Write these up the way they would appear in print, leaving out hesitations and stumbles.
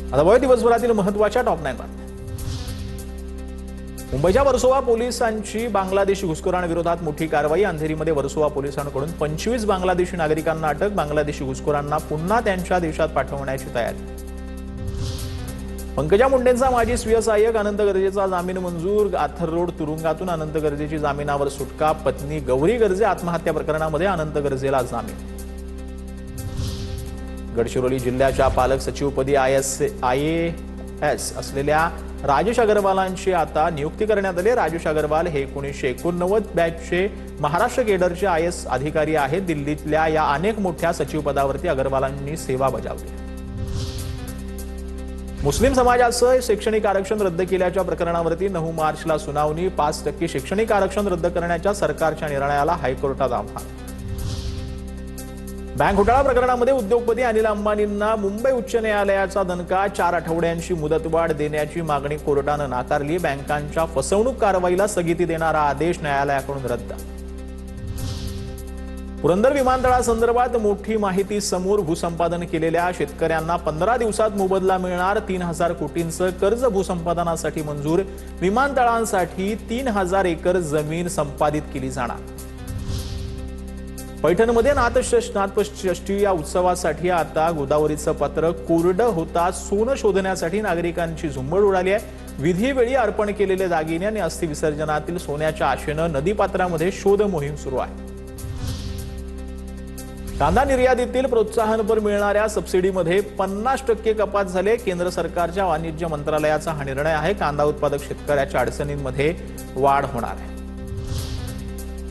आता वय दिवसभरातील महत्त्वाच्या टॉप 9 बातम्या। मुंबईच्या वर्सोवा पोलिसांची बांगलादेशी घुसखोरांविरोधात मोठी कारवाई। अंधेरीमध्ये वर्सोवा पोलिसांकडून 25 बांगलादेशी नागरिकांना अटक। बांगलादेशी घुसखोरांना पुन्हा त्यांच्या देशात पाठवण्याची तयारी। पंकजा मुंडेंचा माजी स्वीय सहाय्यक अनंत गर्जेचा जामीन मंजूर। आथर रोड तुरुंगातून अनंत गर्जेची जामिनावर सुटका। पत्नी गौरी गर्जे आत्महत्या प्रकरणामध्ये अनंत गर्जेला जामीन। गडचिरोली जिल्ह्याच्या पालक सचिवपदी IAS असलेल्या राजेश अग्रवालांची आता नियुक्ती करण्यात आली। राजेश अग्रवाल हे 1989 बॅचचे महाराष्ट्र केडरचे IAS अधिकारी आहेत। दिल्लीतल्या या अनेक मोठ्या सचिव पदावरती अग्रवालांनी सेवा बजावली। मुस्लिम समाजाचं शैक्षणिक आरक्षण रद्द केल्याच्या प्रकरणावरती 9 मार्चला सुनावणी। 5% शैक्षणिक आरक्षण रद्द करण्याच्या सरकारच्या निर्णयाला हायकोर्टात आव्हान। बँक घोटाळा प्रकरणामध्ये उद्योगपती अनिल अंबानींना मुंबई उच्च न्यायालयाचा दणका। 4 आठवड्यांची मुदतवाढ देण्याची मागणी कोर्टानं नाकारली। बँकांच्या फसवणूक कारवाईला स्थगिती देणारा आदेश न्यायालयाकडून रद्द। पुरंदर विमानतळासंदर्भात मोठी माहिती समोर। भूसंपादन केलेल्या शेतकऱ्यांना 15 दिवसात मोबदला मिळणार। 3000 कोटींचं कर्ज भूसंपादनासाठी मंजूर। विमानतळांसाठी 3000 एकर जमीन संपादित केली जाणार। पैठणमध्ये नाथषष्ठी या उत्सवासाठी आता गोदावरीचं पात्र कोरडं होता सोनं शोधण्यासाठी नागरिकांची झुंबड उडाली आहे। विधीवेळी अर्पण केलेले दागिने आणि अस्थि विसर्जनातील सोन्याच्या आशेनं नदीपात्रामध्ये शोध मोहीम सुरू आहे। कांदा निर्यातीतील प्रोत्साहनपर मिळणाऱ्या सबसिडीमध्ये 50% कपात झाले। केंद्र सरकारच्या वाणिज्य मंत्रालयाचा हा निर्णय आहे। कांदा उत्पादक शेतकऱ्याच्या अडचणींमध्ये वाढ होणार आहे।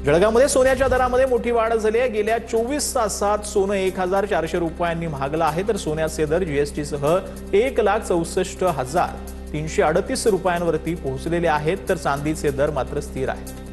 जळगावमध्ये सोन्याच्या दरामध्ये मोठी वाढ झाली आहे। गेल्या 24 तासात सोनं 1400 रुपयांनी महागलं आहे, तर सोन्याचे दर जीएसटीसह 1,64,338 रुपयांवरती पोहोचलेले आहेत, तर चांदीचे दर मात्र स्थिर आहेत।